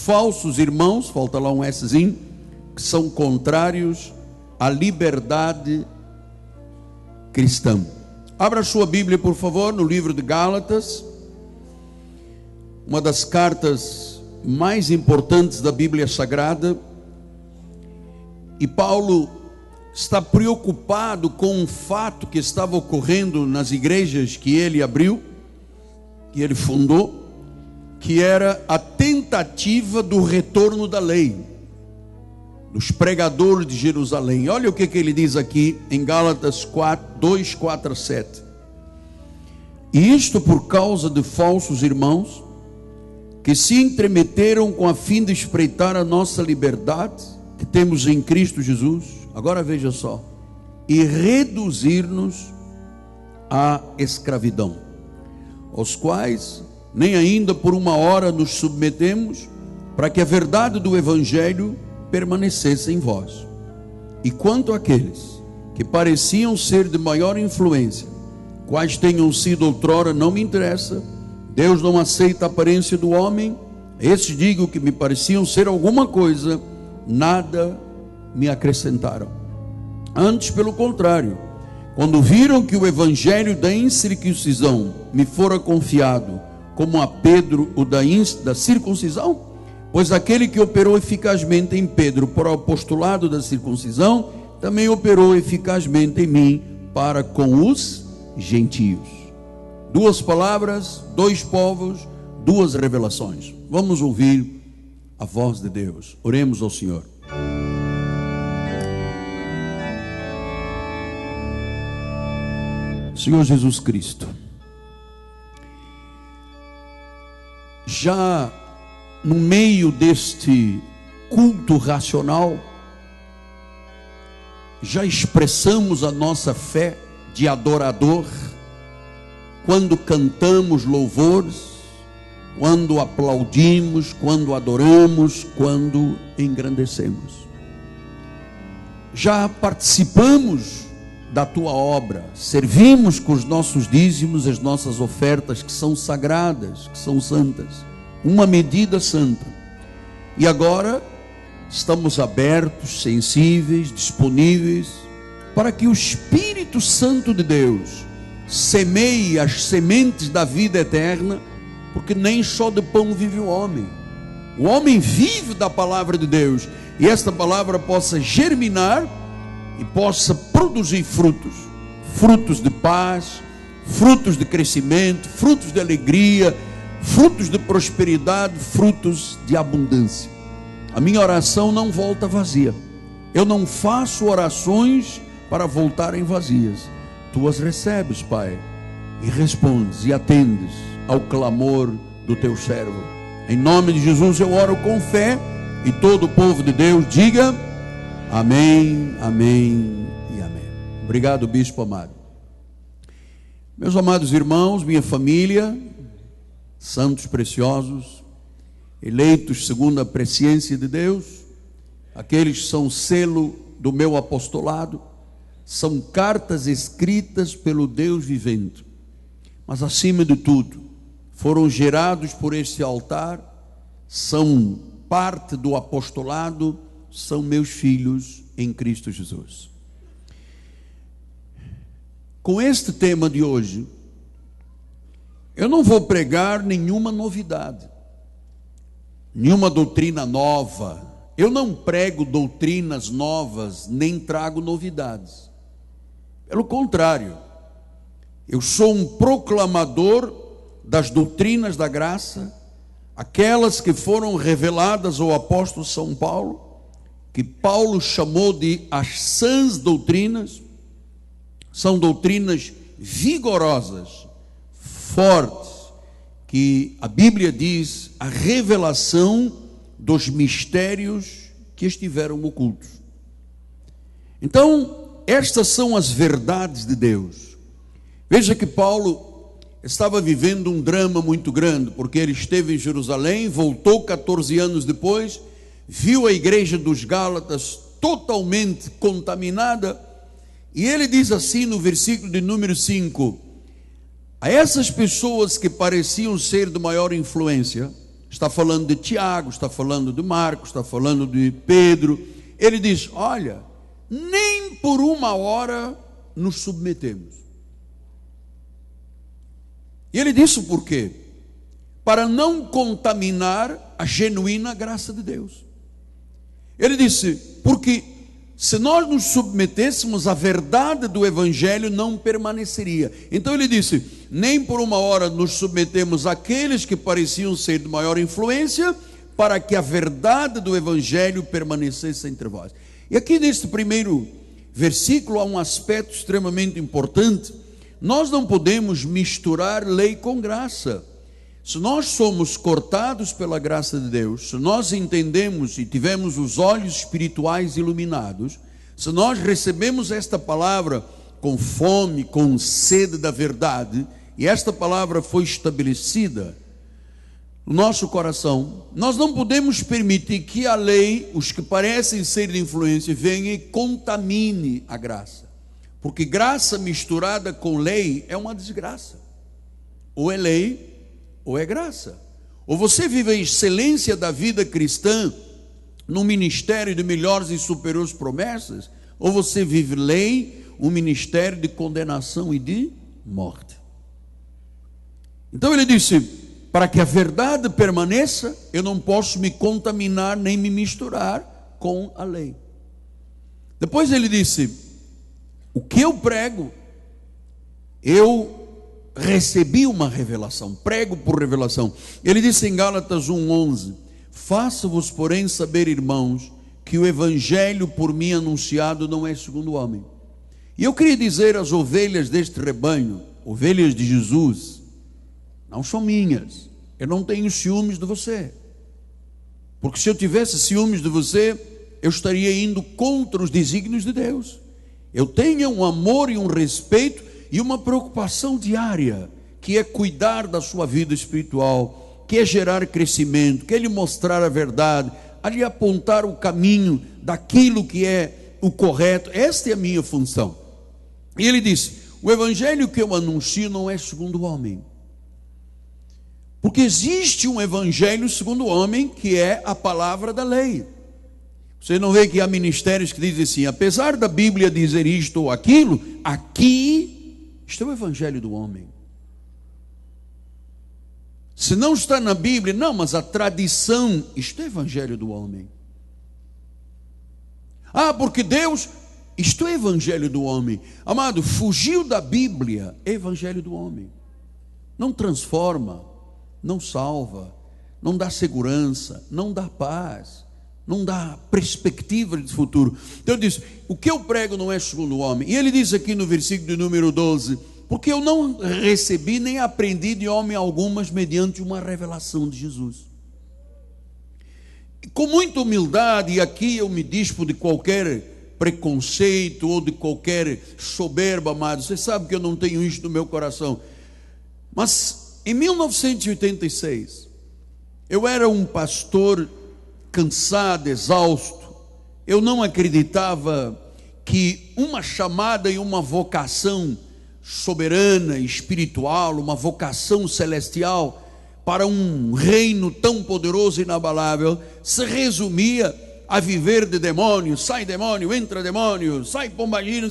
falsos irmãos, falta lá um Szinho, que são contrários à liberdade cristã. Abra sua Bíblia, por favor, no livro de Gálatas, uma das cartas mais importantes da Bíblia Sagrada. E Paulo está preocupado com um fato que estava ocorrendo nas igrejas que ele abriu, que ele fundou, que era a tentativa do retorno da lei, dos pregadores de Jerusalém. Olha o que ele diz aqui em Gálatas 2, 4 a 7. E isto por causa de falsos irmãos, que se entremeteram com a fim de espreitar a nossa liberdade, que temos em Cristo Jesus, agora veja só, e reduzir-nos à escravidão, aos quais nem ainda por uma hora nos submetemos, para que a verdade do Evangelho permanecesse em vós. E quanto àqueles que pareciam ser de maior influência, quais tenham sido outrora, não me interessa. Deus não aceita a aparência do homem. Esses, digo, que me pareciam ser alguma coisa, nada me acrescentaram. Antes, pelo contrário, quando viram que o Evangelho da incircuncisão me fora confiado, como a Pedro o da circuncisão, pois aquele que operou eficazmente em Pedro para o apostolado da circuncisão, também operou eficazmente em mim para com os gentios. Duas palavras, dois povos, duas revelações. Vamos ouvir a voz de Deus. Oremos ao Senhor. Senhor Jesus Cristo, já no meio deste culto racional, já expressamos a nossa fé de adorador, quando cantamos louvores, quando aplaudimos, quando adoramos, quando engrandecemos. Já participamos da tua obra, servimos com os nossos dízimos, as nossas ofertas, que são sagradas, que são santas, uma medida santa. E agora estamos abertos, sensíveis, disponíveis, para que o Espírito Santo de Deus semeie as sementes da vida eterna, porque nem só de pão vive o homem vive da palavra de Deus, e esta palavra possa germinar e possa produzir frutos de paz, frutos de crescimento, frutos de alegria, frutos de prosperidade, frutos de abundância. A minha oração não volta vazia. Eu não faço orações para voltarem vazias. Tu as recebes, Pai, e respondes e atendes ao clamor do teu servo. Em nome de Jesus eu oro com fé, e todo o povo de Deus diga amém, amém e amém. Obrigado, bispo amado. Meus amados irmãos, minha família, santos preciosos, eleitos segundo a presciência de Deus, aqueles que são selo do meu apostolado, são cartas escritas pelo Deus vivente, mas acima de tudo, foram gerados por este altar, são parte do apostolado, são meus filhos em Cristo Jesus. Com este tema de hoje, eu não vou pregar nenhuma novidade, nenhuma doutrina nova. Eu não prego doutrinas novas, nem trago novidades. Pelo contrário, eu sou um proclamador das doutrinas da graça, aquelas que foram reveladas ao apóstolo São Paulo, que Paulo chamou de as sãs doutrinas. São doutrinas vigorosas, fortes, que a Bíblia diz a revelação dos mistérios que estiveram ocultos. Então, estas são as verdades de Deus. Veja que Paulo estava vivendo um drama muito grande, porque ele esteve em Jerusalém, voltou 14 anos depois, viu a igreja dos Gálatas totalmente contaminada, e ele diz assim no versículo de número 5, a essas pessoas que pareciam ser de maior influência, está falando de Tiago, está falando de Marcos, está falando de Pedro. Ele diz: olha, nem por uma hora nos submetemos. E ele disse por quê? Para não contaminar a genuína graça de Deus. Ele disse, porque se nós nos submetêssemos, a verdade do Evangelho não permaneceria. Então ele disse, nem por uma hora nos submetemos àqueles que pareciam ser de maior influência, para que a verdade do Evangelho permanecesse entre vós. E aqui neste primeiro versículo há um aspecto extremamente importante. Nós não podemos misturar lei com graça. Se nós somos cortados pela graça de Deus, se nós entendemos e tivemos os olhos espirituais iluminados, se nós recebemos esta palavra com fome, com sede da verdade, e esta palavra foi estabelecida no nosso coração, nós não podemos permitir que a lei, os que parecem ser de influência, venha e contamine a graça. Porque graça misturada com lei é uma desgraça. Ou é lei, ou é graça. Ou você vive a excelência da vida cristã no ministério de melhores e superiores promessas, ou você vive lei, um ministério de condenação e de morte. Então ele disse, para que a verdade permaneça, eu não posso me contaminar nem me misturar com a lei. Depois ele disse, o que eu prego, eu recebi uma revelação, prego por revelação. Ele disse em Gálatas 1:11, faço-vos porém saber, irmãos, que o evangelho por mim anunciado não é segundo o homem. E eu queria dizer às ovelhas deste rebanho, ovelhas de Jesus, não são minhas, eu não tenho ciúmes de você, porque se eu tivesse ciúmes de você, eu estaria indo contra os desígnios de Deus. Eu tenho um amor e um respeito e uma preocupação diária, que é cuidar da sua vida espiritual, que é gerar crescimento, que é lhe mostrar a verdade, a lhe apontar o caminho daquilo que é o correto. Esta é a minha função. E ele disse, o evangelho que eu anuncio não é segundo o homem. Porque existe um evangelho segundo o homem, que é a palavra da lei. Você não vê que há ministérios que dizem assim, apesar da Bíblia dizer isto ou aquilo, aqui está o evangelho do homem. Se não está na Bíblia, não, mas a tradição, isto é o evangelho do homem. Ah, porque Deus, isto é o evangelho do homem. Amado, fugiu da Bíblia, é evangelho do homem. Não transforma, não salva, não dá segurança, não dá paz, não dá perspectiva de futuro. Então ele diz, o que eu prego não é segundo o homem. E ele diz aqui no versículo de número 12, porque eu não recebi nem aprendi de homem algum, mas mediante uma revelação de Jesus. Com muita humildade, e aqui eu me dispo de qualquer preconceito ou de qualquer soberba, amado. Você sabe que eu não tenho isso no meu coração. Mas em 1986, eu era um pastor cansado, exausto. Eu não acreditava que uma chamada e uma vocação soberana, espiritual, uma vocação celestial para um reino tão poderoso e inabalável, se resumia a viver de demônio, sai demônio, entra demônio, sai pombagira,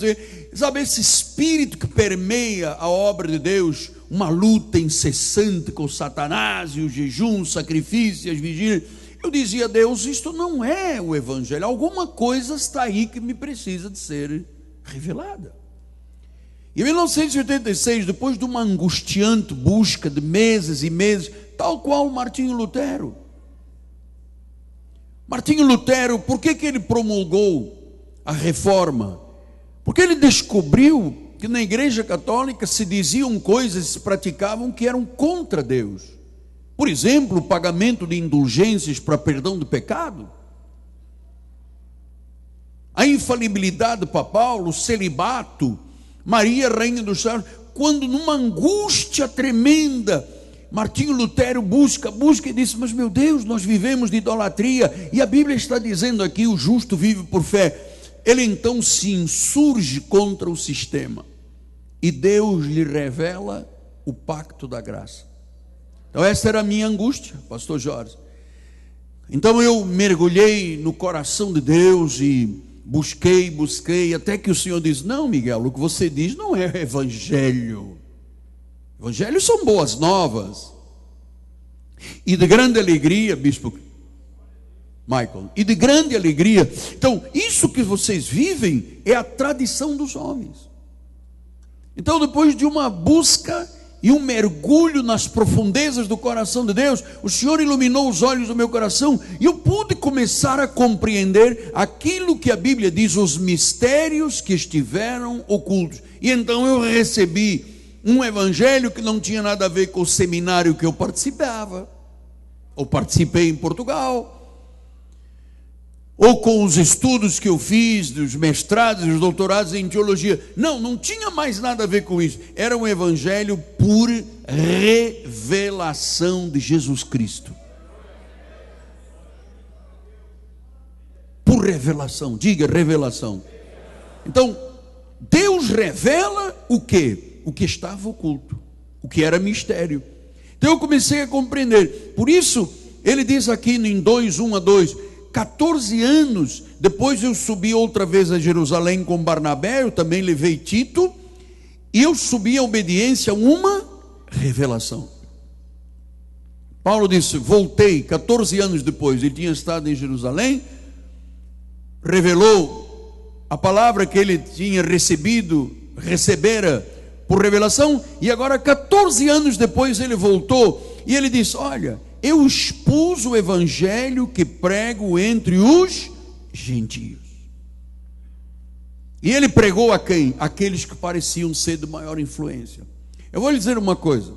sabe, esse espírito que permeia a obra de Deus, uma luta incessante com Satanás, e o jejum, sacrifício, as vigílias. Eu dizia a Deus, isto não é o evangelho, alguma coisa está aí que me precisa de ser revelada. Em 1986, depois de uma angustiante busca de meses e meses, tal qual Martinho Lutero. Martinho Lutero, por que ele promulgou a reforma? Porque ele descobriu que na Igreja Católica se diziam coisas, se praticavam que eram contra Deus. Por exemplo, o pagamento de indulgências para perdão do pecado, a infalibilidade papal, o celibato, Maria, rainha dos céus. Quando numa angústia tremenda, Martinho Lutero busca e disse, mas meu Deus, nós vivemos de idolatria, e a Bíblia está dizendo aqui, o justo vive por fé. Ele então se insurge contra o sistema, e Deus lhe revela o pacto da graça. Então essa era a minha angústia, pastor Jorge. Então eu mergulhei no coração de Deus e busquei, até que o Senhor diz: não, Miguel, o que você diz não é evangelho. Evangelho são boas novas. E de grande alegria, bispo Michael, e de grande alegria. Então, isso que vocês vivem é a tradição dos homens. Então, depois de uma busca e um mergulho nas profundezas do coração de Deus, o Senhor iluminou os olhos do meu coração e eu pude começar a compreender aquilo que a Bíblia diz, os mistérios que estiveram ocultos. E então eu recebi um evangelho que não tinha nada a ver com o seminário que eu participava, ou participei em Portugal, ou com os estudos que eu fiz, dos mestrados e dos doutorados em teologia. Não tinha mais nada a ver com isso. Era um evangelho por revelação de Jesus Cristo. Por revelação, diga revelação. Então, Deus revela o quê? O que estava oculto, o que era mistério. Então eu comecei a compreender. Por isso, ele diz aqui em 2:1-2, 14 anos depois eu subi outra vez a Jerusalém com Barnabé, eu também levei Tito, e eu subi a obediência a uma revelação. Paulo disse, voltei 14 anos depois, ele tinha estado em Jerusalém, revelou a palavra que ele tinha recebera por revelação, e agora 14 anos depois ele voltou, e ele disse, olha, eu expus o evangelho que prego entre os gentios. E ele pregou a quem? Aqueles que pareciam ser de maior influência. Eu vou lhe dizer uma coisa,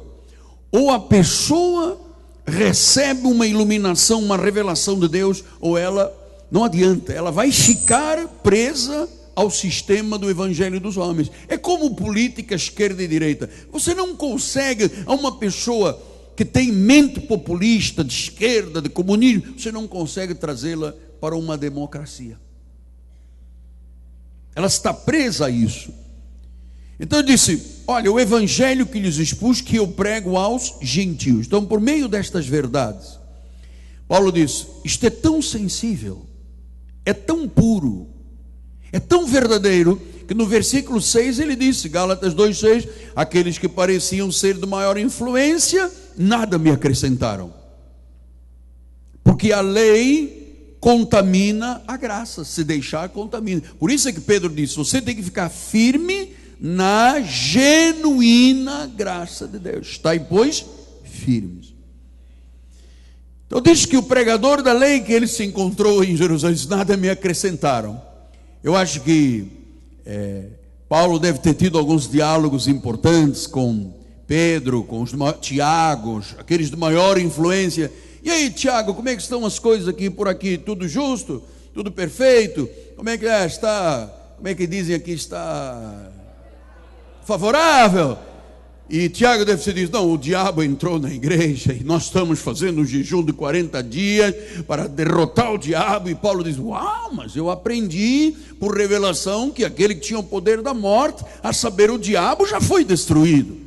ou a pessoa recebe uma iluminação, uma revelação de Deus, ou ela, não adianta, ela vai ficar presa ao sistema do evangelho dos homens. É como política esquerda e direita. Você não consegue, a uma pessoa que tem mente populista, de esquerda, de comunismo, você não consegue trazê-la para uma democracia. Ela está presa a isso. Então eu disse, olha, o evangelho que lhes expus, que eu prego aos gentios. Então, por meio destas verdades, Paulo disse, isto é tão sensível, é tão puro, é tão verdadeiro, que no versículo 6 ele disse, Gálatas 2:6, aqueles que pareciam ser de maior influência, nada me acrescentaram, porque a lei contamina a graça, se deixar contamina. Por isso é que Pedro disse, você tem que ficar firme na genuína graça de Deus. Estai, pois, firmes. Então diz que o pregador da lei que ele se encontrou em Jerusalém disse, nada me acrescentaram. Eu acho que Paulo deve ter tido alguns diálogos importantes com Pedro, com os Tiago, aqueles de maior influência. E aí, Tiago, como é que estão as coisas aqui por aqui? Tudo justo? Tudo perfeito? Como é que está? Como é que dizem aqui? Está favorável? E Tiago deve ter dito, não, o diabo entrou na igreja e nós estamos fazendo um jejum de 40 dias para derrotar o diabo. E Paulo diz, uau, mas eu aprendi por revelação que aquele que tinha o poder da morte, a saber, o diabo, já foi destruído.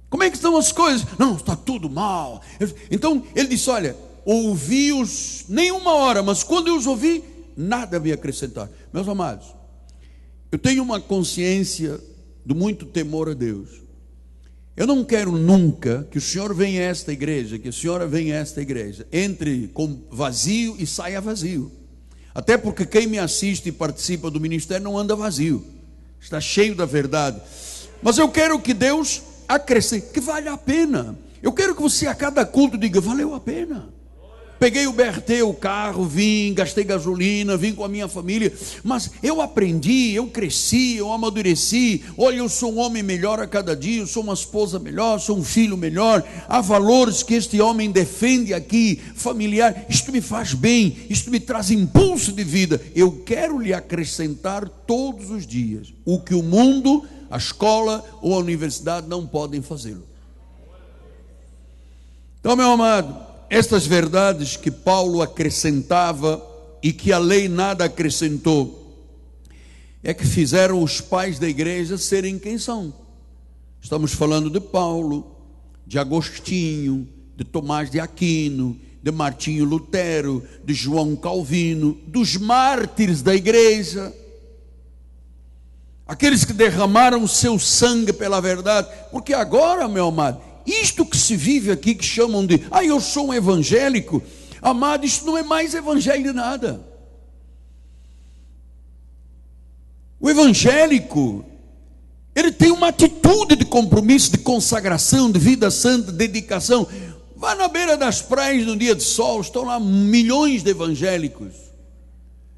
Como é que estão as coisas? Não, está tudo mal. Então ele disse, olha, ouvi-os nem uma hora, mas quando eu os ouvi, nada me acrescentar. Meus amados, eu tenho uma consciência de muito temor a Deus. Eu não quero nunca que o senhor venha a esta igreja, que a senhora venha a esta igreja, entre com vazio e saia vazio. Até porque quem me assiste e participa do ministério não anda vazio, está cheio da verdade. Mas eu quero que Deus acrescente, que vale a pena. Eu quero que você a cada culto diga, valeu a pena. Peguei o BRT, o carro, vim, gastei gasolina, vim com a minha família, mas eu aprendi, eu cresci, eu amadureci. Olha, eu sou um homem melhor a cada dia, eu sou uma esposa melhor, sou um filho melhor. Há valores que este homem defende aqui, familiar. Isto me faz bem, isto me traz impulso de vida. Eu quero lhe acrescentar todos os dias o que o mundo, a escola ou a universidade não podem fazê-lo. Então, meu amado, estas verdades que Paulo acrescentava e que a lei nada acrescentou, é que fizeram os pais da igreja serem quem são. Estamos falando de Paulo, de Agostinho, de Tomás de Aquino, de Martinho Lutero, de João Calvino, dos mártires da igreja, aqueles que derramaram o seu sangue pela verdade. Porque agora, meu amado, isto que se vive aqui, que chamam de, eu sou um evangélico, amado, isso não é mais evangelho de nada. O evangélico, ele tem uma atitude de compromisso, de consagração, de vida santa, de dedicação. Vá na beira das praias no dia de sol, estão lá milhões de evangélicos.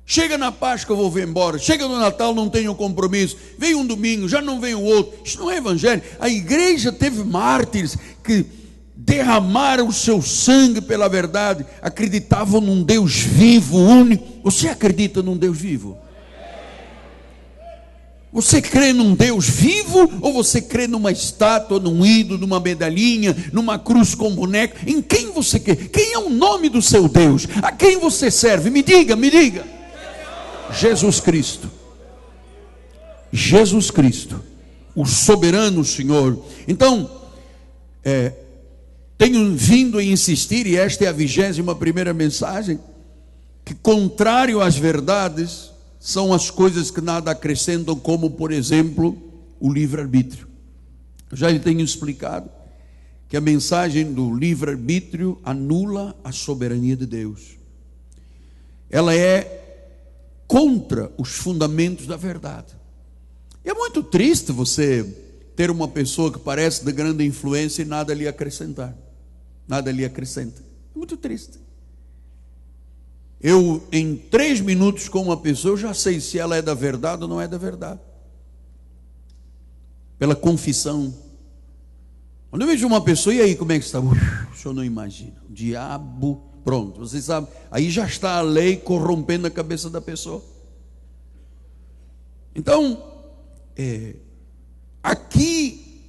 Chega na Páscoa, eu vou embora. Chega no Natal, não tenho compromisso. Vem um domingo, já não vem o outro. Isso não é evangelho. A igreja teve mártires que derramaram o seu sangue pela verdade, acreditavam num Deus vivo, único. Você acredita num Deus vivo? Você crê num Deus vivo, ou você crê numa estátua, num ídolo, numa medalhinha, numa cruz com boneco? Em quem você crê? Quem é o nome do seu Deus? A quem você serve? Me diga, me diga. Jesus Cristo. Jesus Cristo, o soberano Senhor. Então, tenho vindo a insistir, e esta é a 21ª mensagem, que contrário às verdades são as coisas que nada acrescentam, como por exemplo o livre-arbítrio. Eu já lhe tenho explicado que a mensagem do livre-arbítrio anula a soberania de Deus. Ela é contra os fundamentos da verdade. E é muito triste você ter uma pessoa que parece de grande influência e nada lhe acrescentar. Nada lhe acrescenta. É muito triste. Eu, em 3 minutos com uma pessoa, eu já sei se ela é da verdade ou não é da verdade. Pela confissão. Quando eu vejo uma pessoa, e aí, como é que está? O senhor não imagina. O diabo, pronto, você sabe. Aí já está a lei corrompendo a cabeça da pessoa. Então, aqui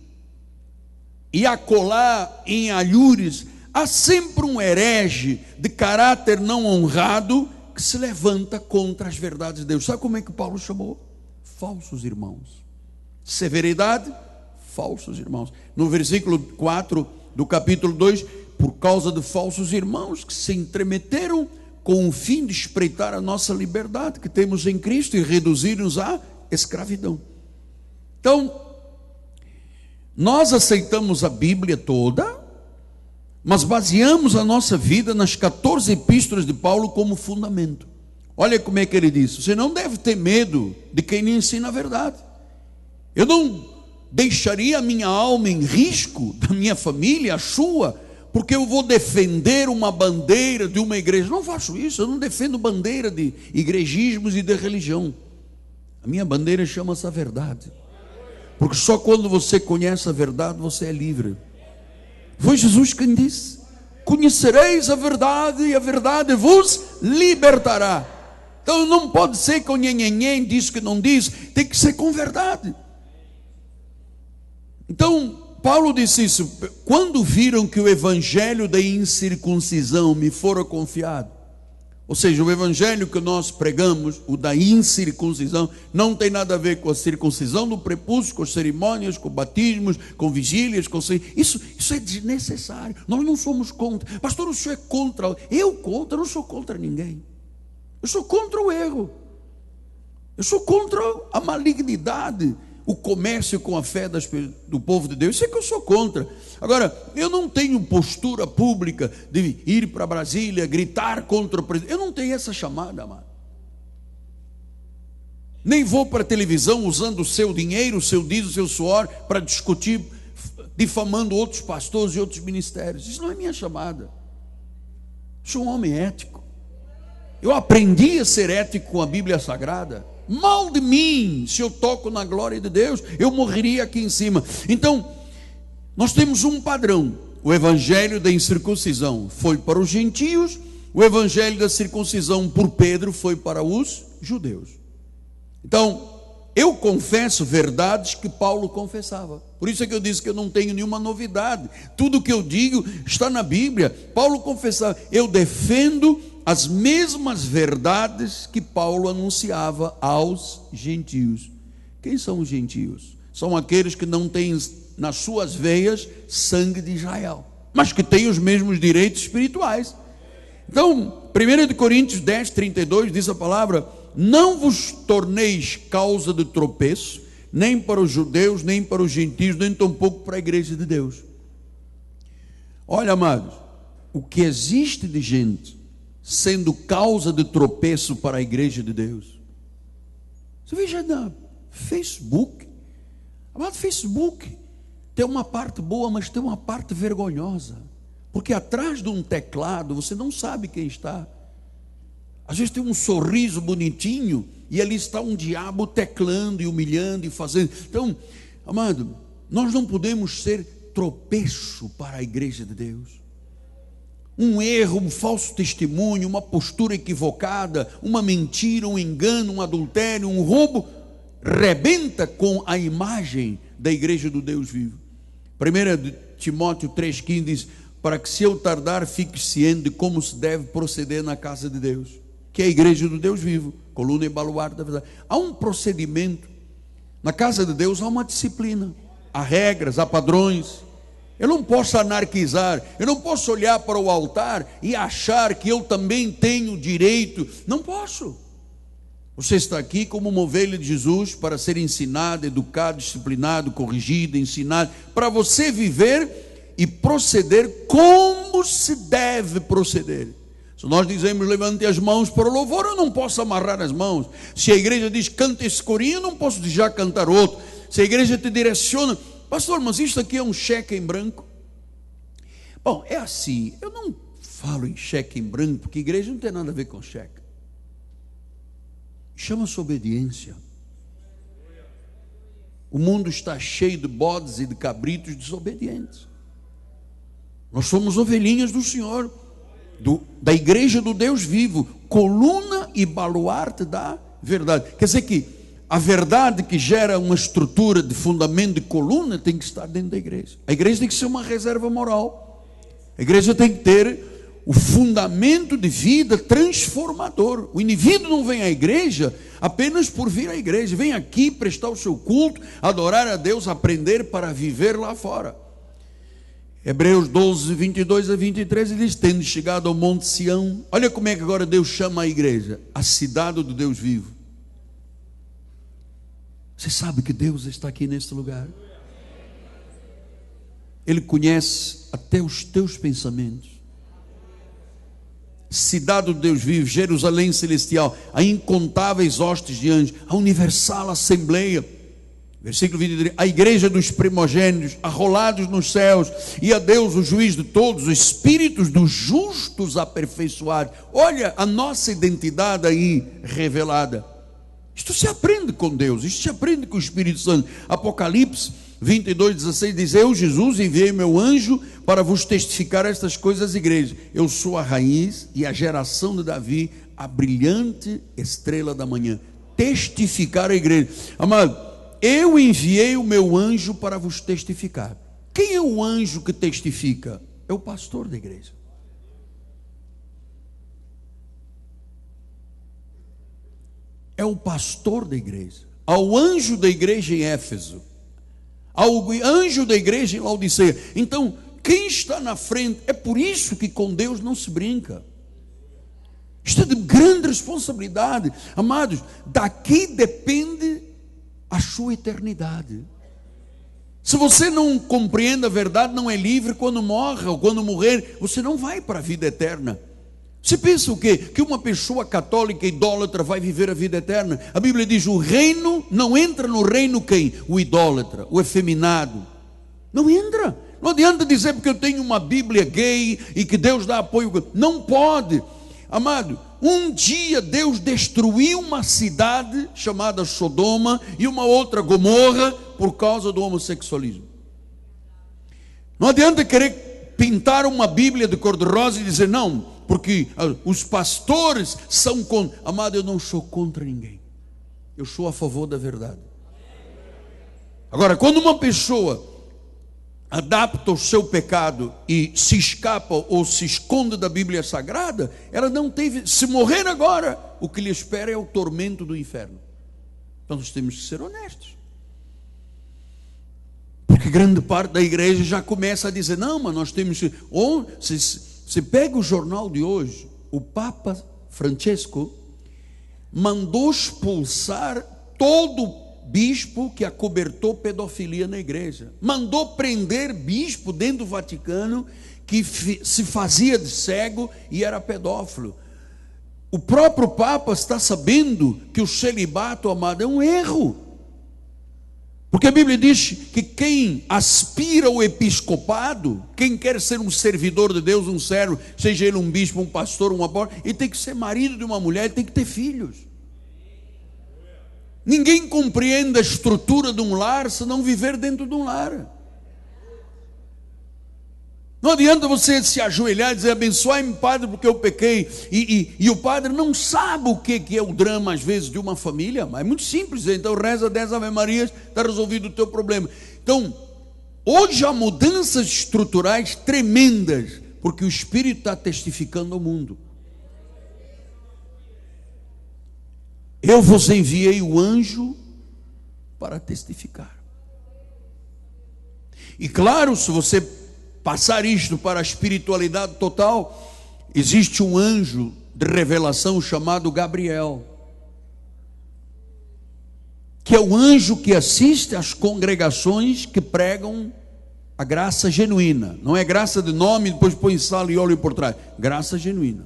e acolá, em alhures, há sempre um herege de caráter não honrado que se levanta contra as verdades de Deus. Sabe como é que Paulo chamou? Falsos irmãos. Severidade, falsos irmãos. No versículo 4 do capítulo 2, por causa de falsos irmãos que se entremeteram com o fim de espreitar a nossa liberdade que temos em Cristo e reduzir-nos à escravidão. Então, nós aceitamos a Bíblia toda, mas baseamos a nossa vida nas 14 epístolas de Paulo como fundamento. Olha como é que ele diz: você não deve ter medo de quem lhe ensina a verdade. Eu não deixaria a minha alma em risco, da minha família, a sua, porque eu vou defender uma bandeira de uma igreja. Não faço isso, eu não defendo bandeira de igrejismos e de religião. A minha bandeira chama-se a verdade, porque só quando você conhece a verdade você é livre. Foi Jesus quem disse: conhecereis a verdade e a verdade vos libertará. Então não pode ser com nhenhenhen, diz que não diz, tem que ser com verdade. Então Paulo disse isso: quando viram que o evangelho da incircuncisão me fora confiado, ou seja, o evangelho que nós pregamos, o da incircuncisão, não tem nada a ver com a circuncisão do prepúcio, com as cerimônias, com batismos, com vigílias, com isso é desnecessário. Nós não somos contra. Pastor, o senhor é contra? Eu não sou contra ninguém. Eu sou contra o erro. Eu sou contra a malignidade, o comércio com a fé do povo de Deus. Isso é que eu sou contra. Agora, eu não tenho postura pública de ir para Brasília, gritar contra o presidente. Eu não tenho essa chamada, amado. Nem vou para a televisão usando o seu dinheiro, o seu dízimo, o seu suor para discutir, difamando outros pastores e outros ministérios. Isso não é minha chamada. Eu sou um homem ético. Eu aprendi a ser ético com a Bíblia Sagrada. Mal de mim, se eu toco na glória de Deus, eu morreria aqui em cima. Então, nós temos um padrão: o evangelho da incircuncisão foi para os gentios, o evangelho da circuncisão por Pedro foi para os judeus. Então, eu confesso verdades que Paulo confessava. Por isso é que eu disse que eu não tenho nenhuma novidade. Tudo que eu digo está na Bíblia. Paulo confessava. Eu defendo as mesmas verdades que Paulo anunciava aos gentios. Quem são os gentios? São aqueles que não têm nas suas veias sangue de Israel, mas que tem os mesmos direitos espirituais. Então, 1 Coríntios 10, 32 diz a palavra: não vos torneis causa de tropeço, nem para os judeus, nem para os gentios, nem tampouco para a igreja de Deus. Olha, amados, o que existe de gente sendo causa de tropeço para a igreja de Deus. Você veja na Facebook, amado, Facebook tem uma parte boa, mas tem uma parte vergonhosa, porque atrás de um teclado você não sabe quem está. Às vezes tem um sorriso bonitinho e ali está um diabo teclando e humilhando e fazendo. Então, amado, nós não podemos ser tropeço para a igreja de Deus. Um erro, um falso testemunho, uma postura equivocada, uma mentira, um engano, um adultério, um roubo, rebenta com a imagem da igreja do Deus vivo. 1 Timóteo 3,15 diz: para que se eu tardar, fique ciente de como se deve proceder na casa de Deus, que é a igreja do Deus vivo, coluna e baluarte da verdade. Há um procedimento, na casa de Deus há uma disciplina, há regras, há padrões. Eu não posso anarquizar, eu não posso olhar para o altar e achar que eu também tenho direito. Não posso. Você está aqui como uma ovelha de Jesus para ser ensinado, educado, disciplinado, corrigido, ensinado, para você viver e proceder como se deve proceder. Se nós dizemos levante as mãos para o louvor, eu não posso amarrar as mãos. Se a igreja diz canta esse corinho, eu não posso já cantar outro. Se a igreja te direciona: pastor, mas isto aqui é um cheque em branco. Bom, é assim, eu não falo em cheque em branco, porque igreja não tem nada a ver com cheque. Chama-se obediência. O mundo está cheio de bodes e de cabritos desobedientes. Nós somos ovelhinhas do Senhor, da igreja do Deus vivo, coluna e baluarte da verdade. Quer dizer que a verdade que gera uma estrutura de fundamento de coluna tem que estar dentro da igreja. A igreja tem que ser uma reserva moral. A igreja tem que ter o fundamento de vida transformador. O indivíduo não vem à igreja apenas por vir à igreja. Vem aqui prestar o seu culto, adorar a Deus, aprender para viver lá fora. Hebreus 12, 22 a 23 diz: tendo chegado ao monte Sião. Olha como é que agora Deus chama a igreja: a cidade do Deus vivo. Você sabe que Deus está aqui neste lugar? Ele conhece até os teus pensamentos. Cidade do Deus vivo, Jerusalém celestial, a incontáveis hostes de anjos, a universal assembleia. Versículo 23, a igreja dos primogênitos, arrolados nos céus, e a Deus, o juiz de todos, os espíritos dos justos aperfeiçoados. Olha a nossa identidade aí revelada. Isto se aprende com Deus, isto se aprende com o Espírito Santo. Apocalipse 22:16 diz: eu, Jesus, enviei meu anjo para vos testificar estas coisas às igrejas. Eu sou a raiz e a geração de Davi, a brilhante estrela da manhã. Testificar a igreja. Amado, eu enviei o meu anjo para vos testificar. Quem é o anjo que testifica? É o pastor da igreja. É o pastor da igreja. Ao anjo da igreja em Éfeso, ao anjo da igreja em Laodiceia. Então, quem está na frente? É por isso que com Deus não se brinca. Isto é de grande responsabilidade. Amados, daqui depende a sua eternidade. Se você não compreende a verdade, não é livre, quando morre ou quando morrer, você não vai para a vida eterna. Você pensa o quê? Que uma pessoa católica idólatra vai viver a vida eterna? A Bíblia diz: o reino, não entra no reino quem? O idólatra, o efeminado. Não entra. Não adianta dizer porque eu tenho uma Bíblia gay e que Deus dá apoio. Não pode. Amado, um dia Deus destruiu uma cidade chamada Sodoma e uma outra Gomorra por causa do homossexualismo. Não adianta querer pintar uma Bíblia de cor-de-rosa e dizer não, porque os pastores são contra. Amado, eu não sou contra ninguém, eu sou a favor da verdade. Agora, quando uma pessoa adapta o seu pecado e se escapa ou se esconde da Bíblia Sagrada, ela não teve, se morrer agora, o que lhe espera é o tormento do inferno. Então nós temos que ser honestos. Porque Porque grande parte da igreja já começa a dizer, não, mas nós temos que... Ou, se pega o jornal de hoje, o Papa Francesco mandou expulsar todo bispo que acobertou pedofilia na igreja. Mandou prender bispo dentro do Vaticano que se fazia de cego e era pedófilo. O próprio Papa está sabendo que o celibato, amado, é um erro. Porque a Bíblia diz que quem aspira ao episcopado, quem quer ser um servidor de Deus, um servo, seja ele um bispo, um pastor, um apóstolo, ele tem que ser marido de uma mulher, ele tem que ter filhos. Ninguém compreende a estrutura de um lar se não viver dentro de um lar. Não adianta você se ajoelhar e dizer, abençoai-me, Padre, porque eu pequei. E o padre não sabe o que é o drama, às vezes, de uma família. Mas é muito simples. Então reza 10 Ave Marias, está resolvido o teu problema. Então, hoje há mudanças estruturais tremendas, porque o Espírito está testificando ao mundo. Eu vos enviei o anjo para testificar. E claro, se você passar isto para a espiritualidade total, existe um anjo de revelação chamado Gabriel, que é o anjo que assiste às congregações que pregam a graça genuína. Não é graça de nome, depois põe sal e óleo por trás. Graça genuína.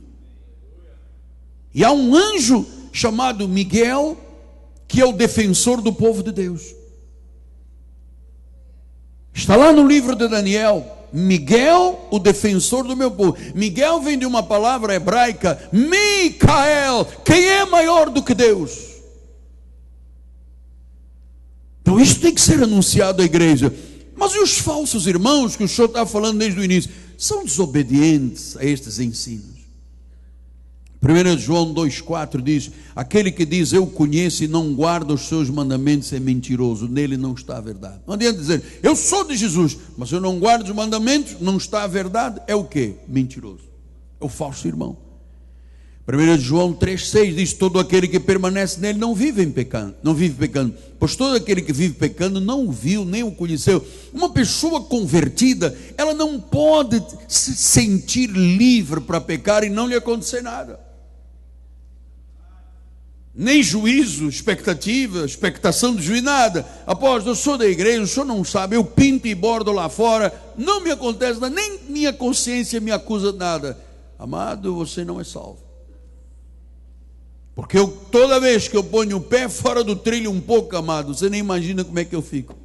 E há um anjo chamado Miguel, que é o defensor do povo de Deus. Está lá no livro de Daniel, Miguel, o defensor do meu povo. Miguel vem de uma palavra hebraica, Micael, quem é maior do que Deus? Então isso tem que ser anunciado à igreja. Mas e os falsos irmãos que o senhor está falando desde o início? São desobedientes a estes ensinos. 1 João 2,4 diz, aquele que diz eu conheço e não guarda os seus mandamentos é mentiroso, nele não está a verdade. Não adianta dizer, eu sou de Jesus, mas eu não guardo os mandamentos, não está a verdade, é o quê? Mentiroso, é o falso irmão. 1 João 3,6 diz, todo aquele que permanece nele não vive pecando, pois todo aquele que vive pecando não o viu, nem o conheceu. Uma pessoa convertida, ela não pode se sentir livre para pecar e não lhe acontecer nada. Nem juízo, expectação de juízo, nada. Apóstolo, eu sou da igreja, o senhor não sabe, eu pinto e bordo lá fora, não me acontece nada, nem minha consciência me acusa de nada. Amado, você não é salvo. Porque toda vez que eu ponho o pé fora do trilho um pouco, amado, você nem imagina como é que eu fico.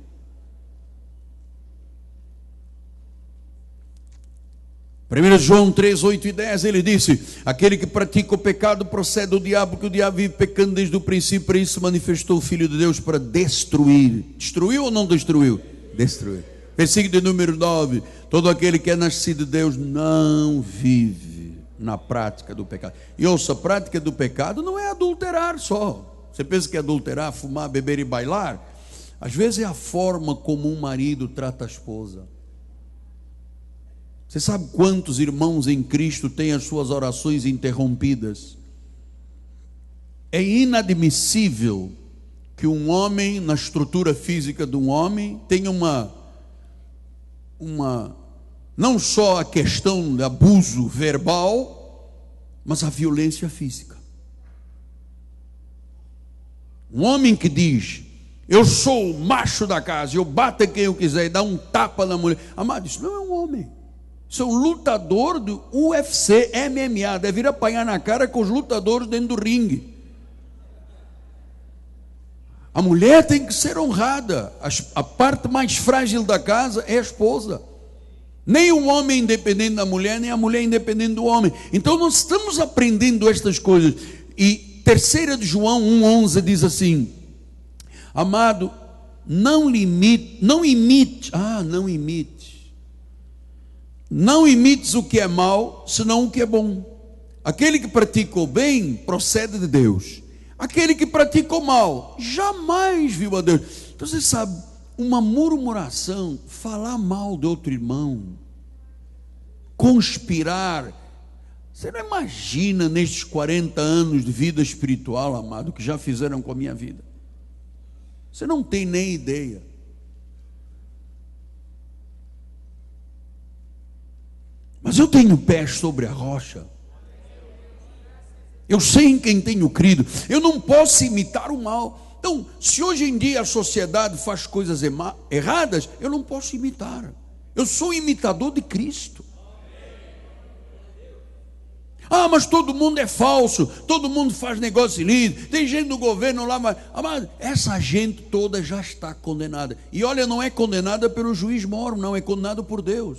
1 João 3, 8 e 10, ele disse, aquele que pratica o pecado procede do diabo, porque o diabo vive pecando desde o princípio, para isso manifestou o Filho de Deus para destruir. Destruiu ou não destruiu? Destruiu. Versículo de número 9, todo aquele que é nascido de Deus não vive na prática do pecado. E ouça, a prática do pecado não é adulterar só. Você pensa que é adulterar, fumar, beber e bailar? Às vezes é a forma como um marido trata a esposa. Você sabe quantos irmãos em Cristo têm as suas orações interrompidas? É inadmissível que um homem, na estrutura física de um homem, tenha não só a questão de abuso verbal, mas a violência física. Um homem que diz, eu sou o macho da casa, eu bato em quem eu quiser e dá um tapa na mulher. Amado, isso não é um homem. Isso é um lutador do UFC, MMA, deve ir apanhar na cara com os lutadores dentro do ringue. A mulher tem que ser honrada. A parte mais frágil da casa é a esposa. Nem o homem é independente da mulher, nem a mulher é independente do homem. Então nós estamos aprendendo estas coisas. E 3 de João 1,11 diz assim, amado, não imites o que é mal, senão o que é bom. Aquele que pratica o bem, procede de Deus. Aquele que pratica o mal, jamais viu a Deus. Então você sabe, uma murmuração, falar mal de outro irmão, conspirar. Você não imagina nestes 40 anos de vida espiritual, amado, que já fizeram com a minha vida. Você não tem nem ideia. Mas eu tenho pés sobre a rocha. Eu sei em quem tenho crido. Eu não posso imitar o mal. Então, se hoje em dia a sociedade faz coisas erradas, eu não posso imitar. Eu sou imitador de Cristo. Ah, mas todo mundo é falso, todo mundo faz negócio ilícito, tem gente do governo lá, mas essa gente toda já está condenada. E olha, não é condenada pelo juiz moro, não, é condenada por Deus.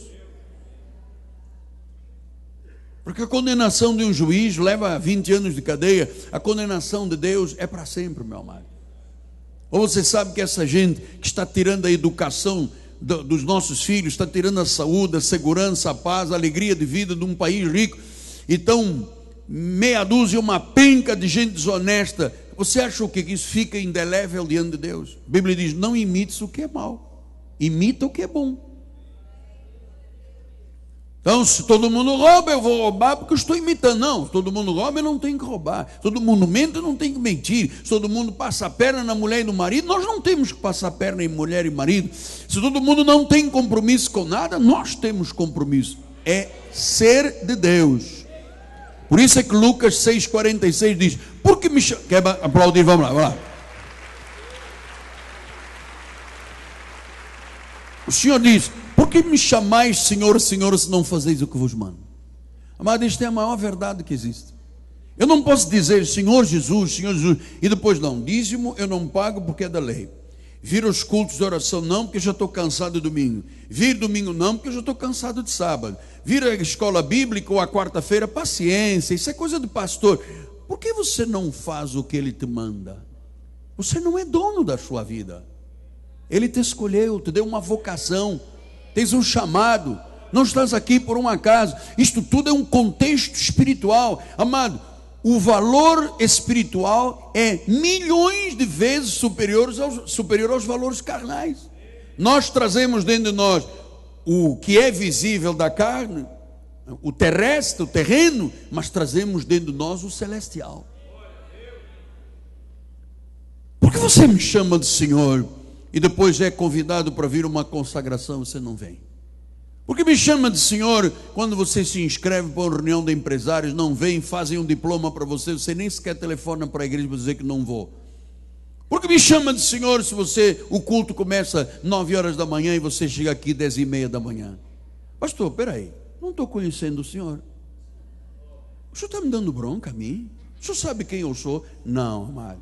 Porque a condenação de um juiz leva 20 anos de cadeia, a condenação de Deus é para sempre, meu amado. Ou você sabe que essa gente que está tirando a educação dos nossos filhos, está tirando a saúde, a segurança, a paz, a alegria de vida de um país rico, então meia dúzia, uma penca de gente desonesta, você acha o que isso fica indelével diante de Deus? A Bíblia diz, não imites o que é mal, imita o que é bom. Então, se todo mundo rouba, eu vou roubar porque eu estou imitando. Não, se todo mundo rouba, eu não tenho que roubar. Se todo mundo mente, eu não tenho que mentir. Se todo mundo passa a perna na mulher e no marido, nós não temos que passar a perna em mulher e marido. Se todo mundo não tem compromisso com nada, nós temos compromisso. É ser de Deus. Por isso é que Lucas 6,46 diz, por que me chama... Quer aplaudir? Vamos lá. O Senhor diz, por que me chamais Senhor, Senhor, se não fazeis o que vos mando? Amado, isto é a maior verdade que existe. Eu não posso dizer Senhor Jesus, e depois não, dízimo eu não pago porque é da lei. Vir aos cultos de oração não, porque eu já estou cansado de domingo. Vir domingo não, porque eu já estou cansado de sábado. Vir à escola bíblica ou à quarta-feira, paciência, isso é coisa de pastor. Por que você não faz o que ele te manda? Você não é dono da sua vida. Ele te escolheu, te deu uma vocação, tens um chamado, não estás aqui por um acaso. Isto tudo é um contexto espiritual. Amado, o valor espiritual é milhões de vezes superior aos valores carnais. Nós trazemos dentro de nós o que é visível da carne, o terrestre, o terreno, mas trazemos dentro de nós o celestial. Por que você me chama de Senhor e depois é convidado para vir uma consagração, você não vem? Porque me chama de Senhor quando você se inscreve para uma reunião de empresários, não vem, fazem um diploma para você, você nem sequer telefona para a igreja para dizer que não vou. Porque me chama de Senhor se o culto começa 9 horas da manhã e você chega aqui 10h30 da manhã. Pastor, peraí, não estou conhecendo o Senhor. O Senhor está me dando bronca a mim? O Senhor sabe quem eu sou? Não, amado.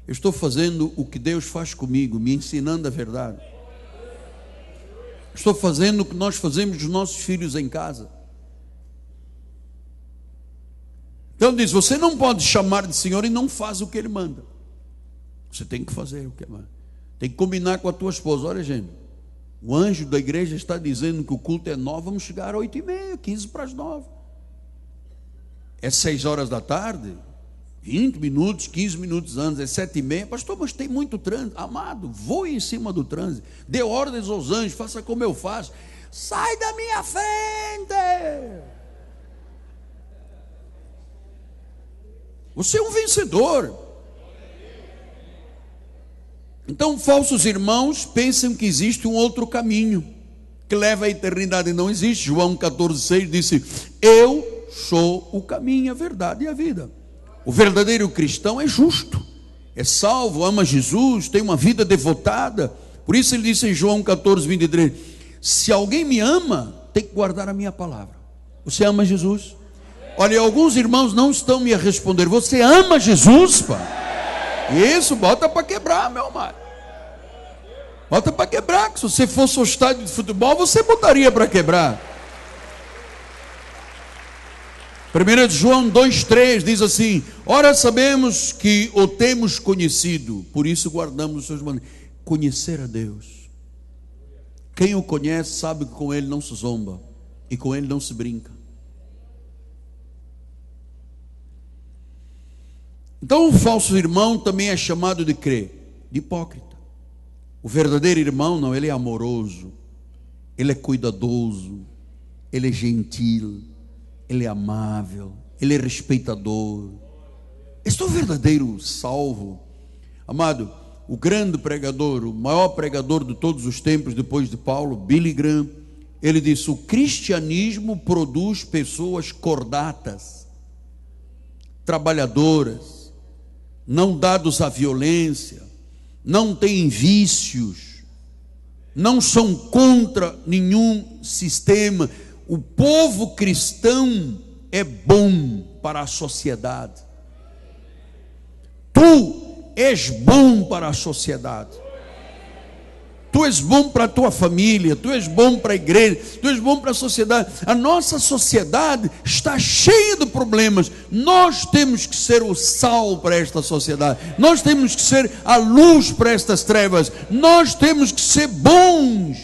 Eu estou fazendo o que Deus faz comigo, me ensinando a verdade. Estou fazendo o que nós fazemos dos nossos filhos em casa. Então diz, você não pode chamar de Senhor e não faz o que Ele manda. Você tem que fazer o que Ele manda. Tem que combinar com a tua esposa. Olha, gente, o anjo da igreja está dizendo que o culto é 9, vamos chegar às 8h30, 15 para as 9. É 6 horas da tarde, 20 minutos, 15 minutos antes, é 7h30. Pastor, mas tem muito trânsito. Amado, voe em cima do trânsito, dê ordens aos anjos, faça como eu faço. Sai da minha frente. Você é um vencedor. Então, falsos irmãos pensam que existe um outro caminho que leva à eternidade. Não existe. João 14,6 disse, eu sou o caminho, a verdade e a vida. O verdadeiro cristão é justo, é salvo, ama Jesus, tem uma vida devotada. Por isso ele disse em João 14,23, se alguém me ama, tem que guardar a minha palavra. Você ama Jesus? Olha, alguns irmãos não estão me a responder. Você ama Jesus, pá? Isso, bota para quebrar, meu amado. Bota para quebrar, que se você fosse ao estádio de futebol, você botaria para quebrar. 1 João 2,3 diz assim, ora sabemos que o temos conhecido, por isso guardamos os seus mandamentos. Conhecer a Deus. Quem o conhece sabe que com Ele não se zomba e com Ele não se brinca. Então o falso irmão também é chamado de crer, de hipócrita. O verdadeiro irmão não, ele é amoroso, ele é cuidadoso, ele é gentil, ele é amável, ele é respeitador. Este é o verdadeiro salvo. Amado, o grande pregador, o maior pregador de todos os tempos depois de Paulo, Billy Graham, ele disse: o cristianismo produz pessoas cordatas, trabalhadoras, não dados à violência, não têm vícios, não são contra nenhum sistema. O povo cristão é bom para a sociedade. Tu és bom para a sociedade. Tu és bom para a tua família, tu és bom para a igreja, tu és bom para a sociedade. A nossa sociedade está cheia de problemas. Nós temos que ser o sal para esta sociedade. Nós temos que ser a luz para estas trevas. Nós temos que ser bons.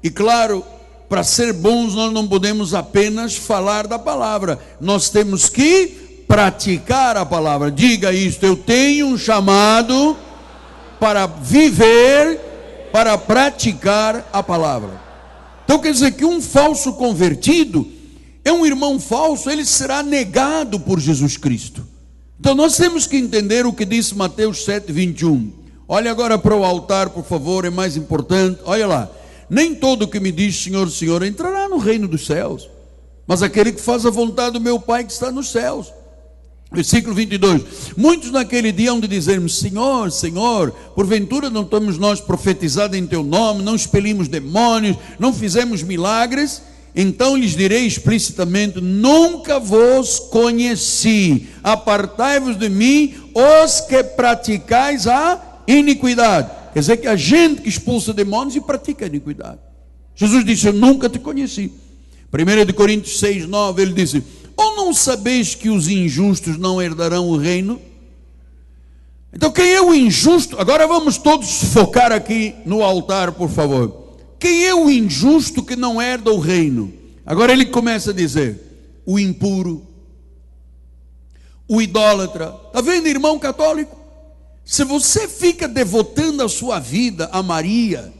E claro, para ser bons nós não podemos apenas falar da palavra. Nós temos que praticar a palavra. Diga isto: eu tenho um chamado para viver, para praticar a palavra. Então quer dizer que um falso convertido é um irmão falso, ele será negado por Jesus Cristo. Então nós temos que entender o que disse Mateus 7:21. Olha agora para o altar, por favor, é mais importante. Olha lá: nem todo que me diz Senhor, Senhor entrará no reino dos céus, mas aquele que faz a vontade do meu Pai que está nos céus. Versículo 22, muitos naquele dia hão de dizer-me: Senhor, Senhor, porventura não estamos nós profetizado em teu nome, não expelimos demônios, não fizemos milagres? Então lhes direi explicitamente: nunca vos conheci, apartai-vos de mim, os que praticais a iniquidade. Quer dizer que a gente que expulsa demônios e pratica a iniquidade. Jesus disse: eu nunca te conheci. 1 Coríntios 6:9, ele disse: ou não sabeis que os injustos não herdarão o reino? Então quem é o injusto? Agora vamos todos focar aqui no altar, por favor. Quem é o injusto que não herda o reino? Agora ele começa a dizer: o impuro, o idólatra. Está vendo, irmão católico? Se você fica devotando a sua vida a Maria,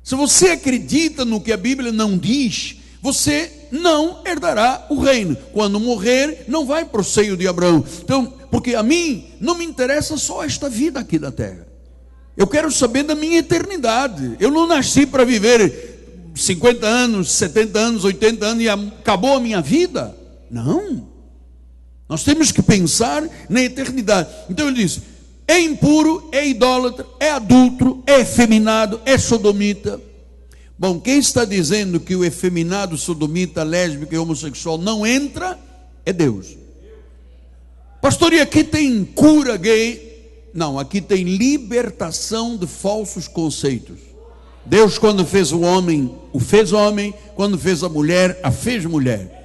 se você acredita no que a Bíblia não diz, você não herdará o reino. Quando morrer, não vai para o seio de Abraão. Então, porque a mim não me interessa só esta vida aqui da terra. Eu quero saber da minha eternidade. Eu não nasci para viver 50 anos, 70 anos, 80 anos e acabou a minha vida. Não. Nós temos que pensar na eternidade. Então ele diz: é impuro, é idólatra, é adúltero, é efeminado, é sodomita. Bom, quem está dizendo que o efeminado, sodomita, lésbico e homossexual não entra é Deus. Pastor, e aqui tem cura gay? Não, aqui tem libertação de falsos conceitos. Deus, quando fez o homem, o fez homem; quando fez a mulher, a fez mulher.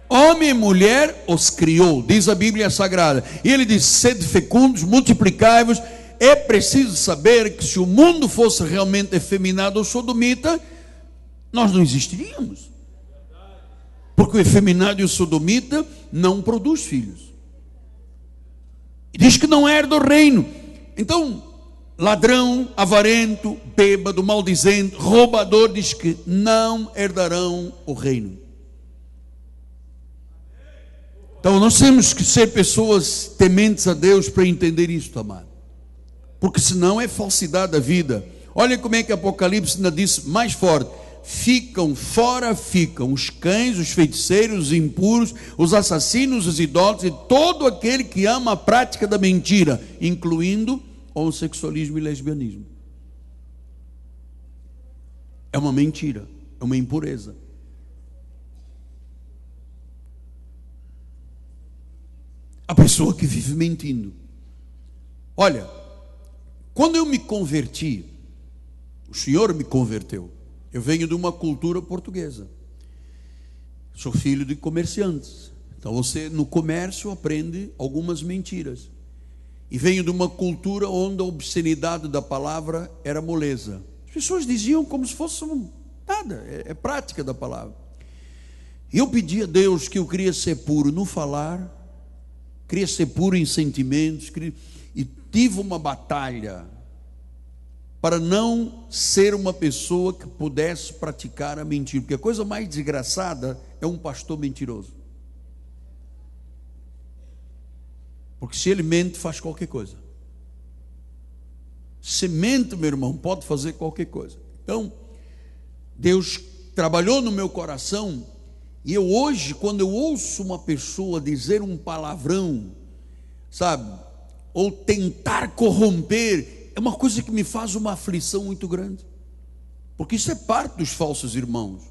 Homem e mulher os criou, diz a Bíblia Sagrada. E ele diz: sede fecundos, multiplicai-vos. É preciso saber que se o mundo fosse realmente efeminado ou sodomita, nós não existiríamos. Porque o efeminado e o sodomita não produz filhos. E diz que não herda o reino. Então, ladrão, avarento, bêbado, maldizente, roubador, diz que não herdarão o reino. Então nós temos que ser pessoas tementes a Deus para entender isso, amado. Porque senão é falsidade da vida. Olha como é que Apocalipse ainda diz mais forte: ficam fora, ficam os cães, os feiticeiros, os impuros, os assassinos, os idólatras e todo aquele que ama a prática da mentira, incluindo homossexualismo e lesbianismo. É uma mentira, é uma impureza. A pessoa que vive mentindo. Olha, quando eu me converti, o Senhor me converteu. Eu venho de uma cultura portuguesa. Sou filho de comerciantes. Então você no comércio aprende algumas mentiras. E venho de uma cultura onde a obscenidade da palavra era moleza. As pessoas diziam como se fosse nada, é prática da palavra. E eu pedi a Deus que eu queria ser puro no falar, queria ser puro em sentimentos, e tive uma batalha para não ser uma pessoa que pudesse praticar a mentira, porque a coisa mais desgraçada é um pastor mentiroso. Porque se ele mente, faz qualquer coisa. Se mente, meu irmão, pode fazer qualquer coisa. Então, Deus trabalhou no meu coração, e eu hoje, quando eu ouço uma pessoa dizer um palavrão, sabe, ou tentar corromper, é uma coisa que me faz uma aflição muito grande, porque isso é parte dos falsos irmãos,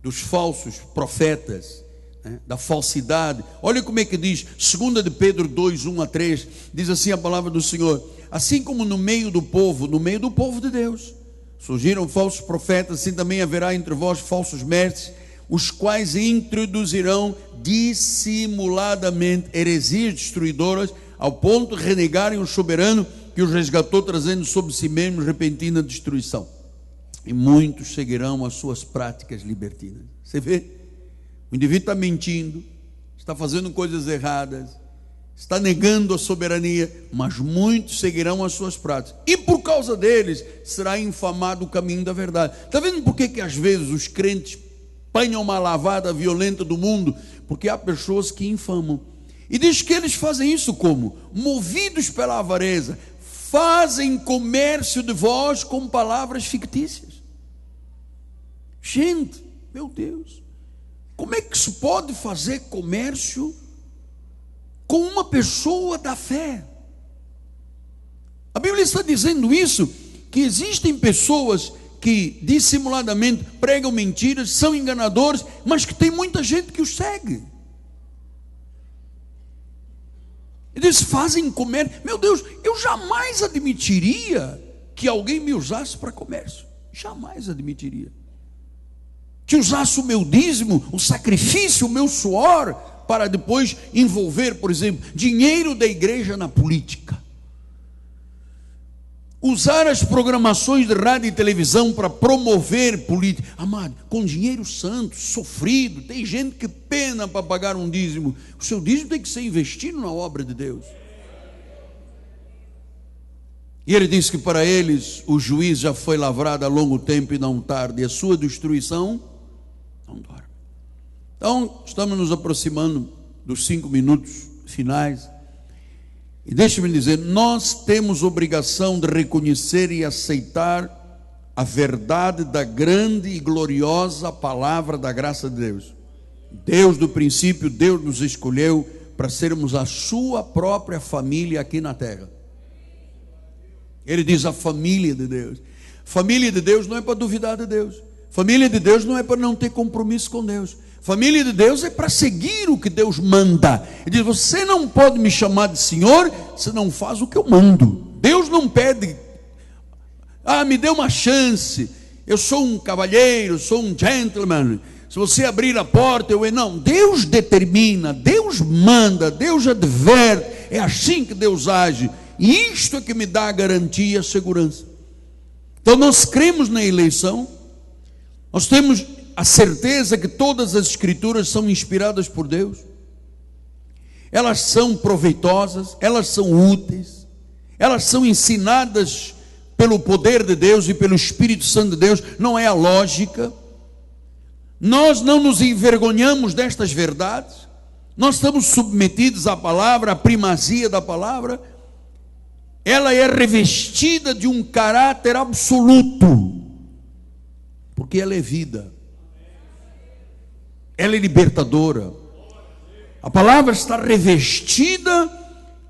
dos falsos profetas, né, da falsidade. Olha como é que diz, 2 de Pedro 2, 1 a 3, diz assim a palavra do Senhor: assim como no meio do povo de Deus, surgiram falsos profetas, assim também haverá entre vós falsos mestres, os quais introduzirão dissimuladamente heresias destruidoras, ao ponto de renegarem o soberano que os resgatou, trazendo sobre si mesmo repentina destruição. E muitos seguirão as suas práticas libertinas. Você vê? O indivíduo está mentindo, está fazendo coisas erradas, está negando a soberania, mas muitos seguirão as suas práticas, e por causa deles será infamado o caminho da verdade. Está vendo por que às vezes os crentes apanham uma lavada violenta do mundo? Porque há pessoas que infamam, e diz que eles fazem isso como? Movidos pela avareza, fazem comércio de vós com palavras fictícias. Gente, meu Deus, como é que se pode fazer comércio com uma pessoa da fé? A Bíblia está dizendo isso, que existem pessoas que dissimuladamente pregam mentiras, são enganadores, mas que tem muita gente que os segue. Eles fazem comércio. Meu Deus, eu jamais admitiria que alguém me usasse para comércio. Jamais admitiria. Que usasse o meu dízimo, o sacrifício, o meu suor, para depois envolver, por exemplo, dinheiro da igreja na política. Usar as programações de rádio e televisão para promover política. Amado, com dinheiro santo, sofrido, tem gente que pena para pagar um dízimo. O seu dízimo tem que ser investido na obra de Deus. E ele diz que para eles o juiz já foi lavrado há longo tempo e não tarde, e a sua destruição não dorme. Então, estamos nos aproximando dos 5 minutos finais. E deixe-me dizer, nós temos obrigação de reconhecer e aceitar a verdade da grande e gloriosa palavra da graça de Deus. Deus do princípio, Deus nos escolheu para sermos a sua própria família aqui na terra. Ele diz a família de Deus. Família de Deus não é para duvidar de Deus. Família de Deus não é para não ter compromisso com Deus. Família de Deus é para seguir o que Deus manda. Ele diz, você não pode me chamar de Senhor se não faz o que eu mando. Deus não pede, me dê uma chance, eu sou um cavalheiro, sou um gentleman, se você abrir a porta, não, Deus determina, Deus manda, Deus adverte, é assim que Deus age, e isto é que me dá a garantia, a segurança. Então nós cremos na eleição, nós temos a certeza que todas as escrituras são inspiradas por Deus, elas são proveitosas, elas são úteis, elas são ensinadas pelo poder de Deus e pelo Espírito Santo de Deus, não é a lógica. Nós não nos envergonhamos destas verdades, nós estamos submetidos à palavra, à primazia da palavra. Ela é revestida de um caráter absoluto, porque ela é vida, ela é libertadora. A palavra está revestida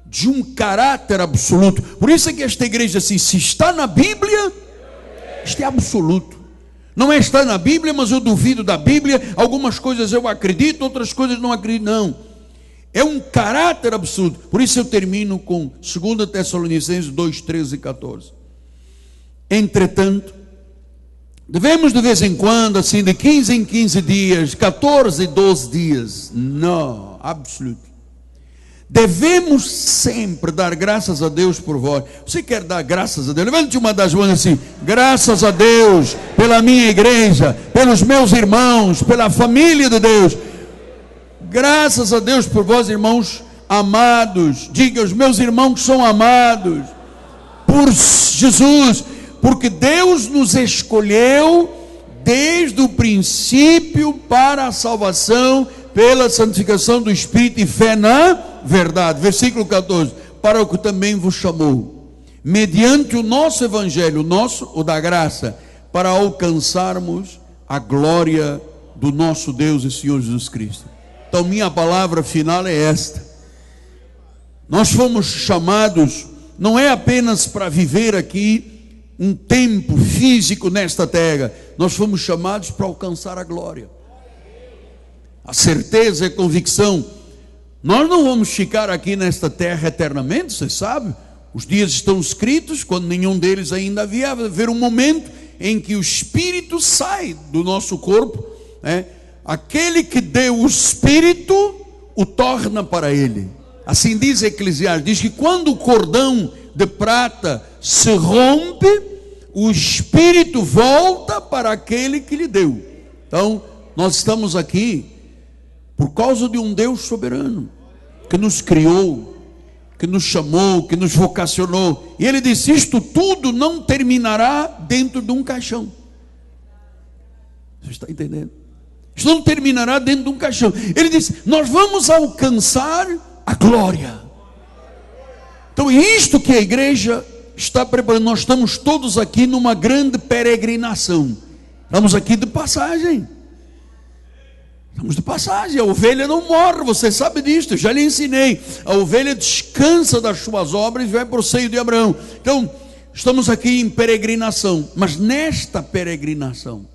de um caráter absoluto. Por isso é que esta igreja assim, se está na Bíblia, isto é absoluto. Não é estar na Bíblia, mas eu duvido da Bíblia, algumas coisas eu acredito, outras coisas não acredito, não. É um caráter absoluto. Por isso eu termino com 2 Tessalonicenses 2, 13 e 14. Entretanto, devemos de vez em quando, assim, de 15 em 15 dias, 14 e 12 dias, não, absoluto. Devemos sempre dar graças a Deus por vós. Você quer dar graças a Deus? Levante uma das mãos assim, graças a Deus pela minha igreja, pelos meus irmãos, pela família de Deus. Graças a Deus por vós, irmãos amados. Diga, os meus irmãos são amados por Jesus, porque Deus nos escolheu desde o princípio para a salvação, pela santificação do Espírito e fé na verdade. Versículo 14, para o que também vos chamou, mediante o nosso evangelho, o da graça, para alcançarmos a glória do nosso Deus e Senhor Jesus Cristo. Então minha palavra final é esta: nós fomos chamados, não é apenas para viver aqui um tempo físico nesta terra, nós fomos chamados para alcançar a glória. A certeza e a convicção, nós não vamos ficar aqui nesta terra eternamente, você sabe, os dias estão escritos, quando nenhum deles ainda havia, haver um momento em que o Espírito sai do nosso corpo, né? Aquele que deu o Espírito, o torna para ele. Assim diz Eclesiastes, diz que quando o cordão de prata se rompe, o Espírito volta para aquele que lhe deu. Então, nós estamos aqui por causa de um Deus soberano, que nos criou, que nos chamou, que nos vocacionou. E ele disse, isto tudo não terminará dentro de um caixão. Você está entendendo? Isto não terminará dentro de um caixão. Ele disse, nós vamos alcançar a glória. Então é isto que a igreja está preparando. Nós estamos todos aqui numa grande peregrinação. Estamos aqui de passagem. Estamos de passagem. A ovelha não morre, você sabe disto, eu já lhe ensinei. A ovelha descansa das suas obras e vai para o seio de Abraão. Então, estamos aqui em peregrinação. Mas nesta peregrinação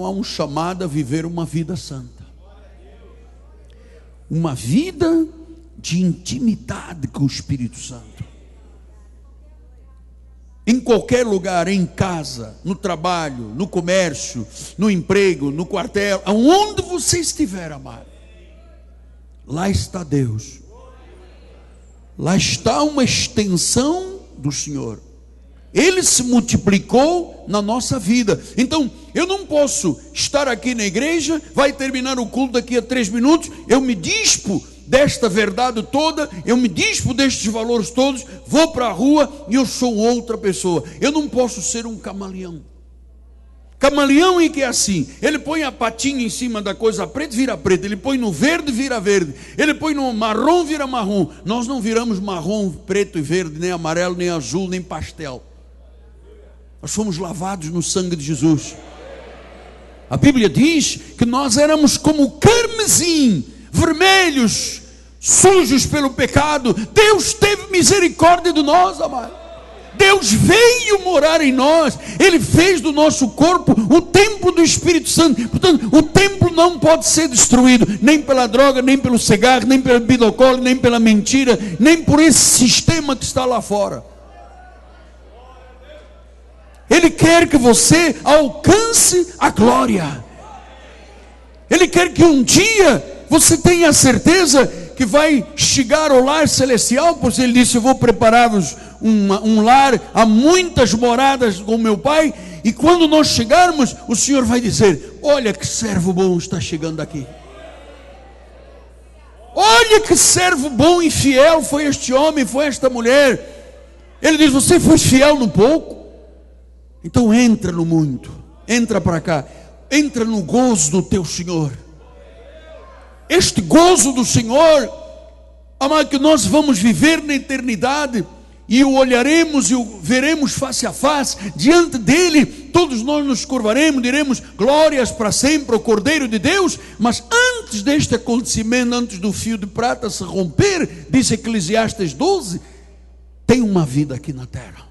há um chamado a viver uma vida santa, uma vida de intimidade com o Espírito Santo. Em qualquer lugar, em casa, no trabalho, no comércio, no emprego, no quartel, aonde você estiver, amado, lá está Deus, lá está uma extensão do Senhor. Ele se multiplicou na nossa vida. Então, eu não posso estar aqui na igreja, vai terminar o culto daqui a 3 minutos, eu me dispo desta verdade toda, eu me dispo destes valores todos, vou para a rua e eu sou outra pessoa. Eu não posso ser um camaleão. Camaleão é que é assim, ele põe a patinha em cima da coisa preta, vira preta, ele põe no verde, vira verde, ele põe no marrom, vira marrom. Nós não viramos marrom, preto e verde, nem amarelo, nem azul, nem pastel. Nós fomos lavados no sangue de Jesus. A Bíblia diz que nós éramos como carmesim, vermelhos, sujos pelo pecado. Deus teve misericórdia de nós, amado. Deus veio morar em nós. Ele fez do nosso corpo o templo do Espírito Santo. Portanto, o templo não pode ser destruído, nem pela droga, nem pelo cigarro, nem pela bebida alcoólica, nem pela mentira, nem por esse sistema que está lá fora. Ele quer que você alcance a glória. Ele quer que um dia você tenha a certeza que vai chegar ao lar celestial, pois ele disse, eu vou preparar-vos um lar, há muitas moradas com meu Pai, e quando nós chegarmos, o Senhor vai dizer, olha que servo bom está chegando aqui. Olha que servo bom e fiel foi este homem, foi esta mulher. Ele diz, você foi fiel no pouco? Então entra no muito, entra para cá, entra no gozo do teu Senhor. Este gozo do Senhor, amado, que nós vamos viver na eternidade, e o olharemos e o veremos face a face, diante dele, todos nós nos curvaremos, diremos glórias para sempre ao Cordeiro de Deus. Mas antes deste acontecimento, antes do fio de prata se romper, diz Eclesiastes 12, tem uma vida aqui na terra.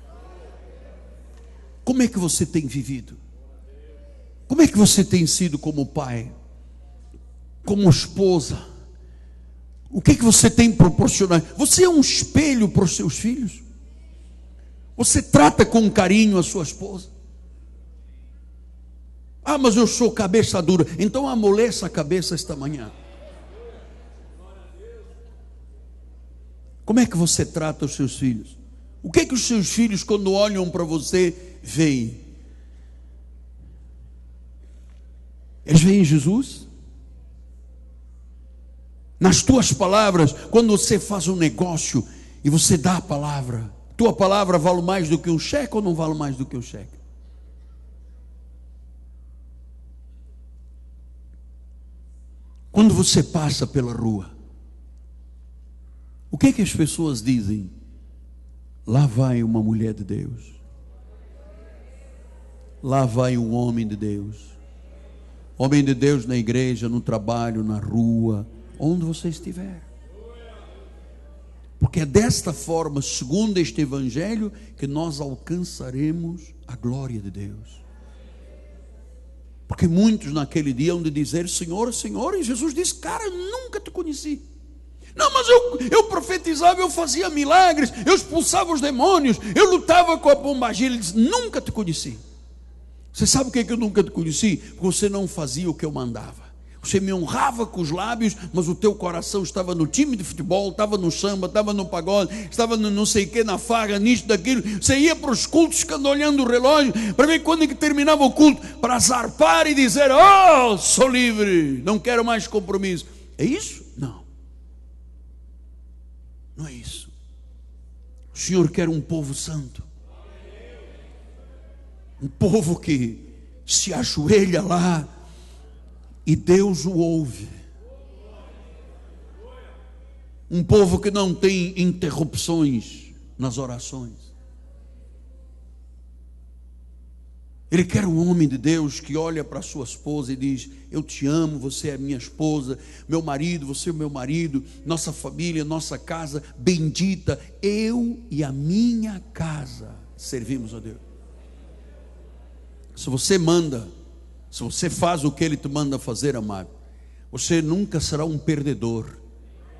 Como é que você tem vivido? Como é que você tem sido como pai? Como esposa? O que é que você tem proporcionado? Você é um espelho para os seus filhos? Você trata com carinho a sua esposa? Ah, mas eu sou cabeça dura. Então amoleça a cabeça esta manhã. Como é que você trata os seus filhos? O que é que os seus filhos, quando olham para você, veem? Eles veem Jesus? Nas tuas palavras, quando você faz um negócio e você dá a palavra, tua palavra vale mais do que um cheque ou não vale mais do que um cheque? Quando você passa pela rua, o que é que as pessoas dizem? Lá vai uma mulher de Deus. Lá vai um homem de Deus. Homem de Deus na igreja, no trabalho, na rua, onde você estiver. Porque é desta forma, segundo este evangelho, que nós alcançaremos a glória de Deus. Porque muitos naquele dia hão de dizer: Senhor, Senhor, e Jesus disse: cara, eu nunca te conheci. Não, mas eu profetizava, eu fazia milagres, eu expulsava os demônios, eu lutava com a pombagira. Ele disse: nunca te conheci. Você sabe o que eu nunca te conheci? Porque você não fazia o que eu mandava. Você me honrava com os lábios, mas o teu coração estava no time de futebol, estava no samba, estava no pagode, estava no não sei o que, na farra, nisto, daquilo. Você ia para os cultos, ficando olhando o relógio, para ver quando é que terminava o culto, para zarpar e dizer: oh, sou livre, não quero mais compromisso. É isso? Não. Não é isso. O Senhor quer um povo santo. Um povo que se ajoelha lá e Deus o ouve. Um povo que não tem interrupções nas orações. Ele quer um homem de Deus que olha para a sua esposa e diz: eu te amo, você é minha esposa, meu marido, você é o meu marido, nossa família, nossa casa bendita, eu e a minha casa servimos a Deus. Se você manda, se você faz o que Ele te manda fazer, amado, você nunca será um perdedor,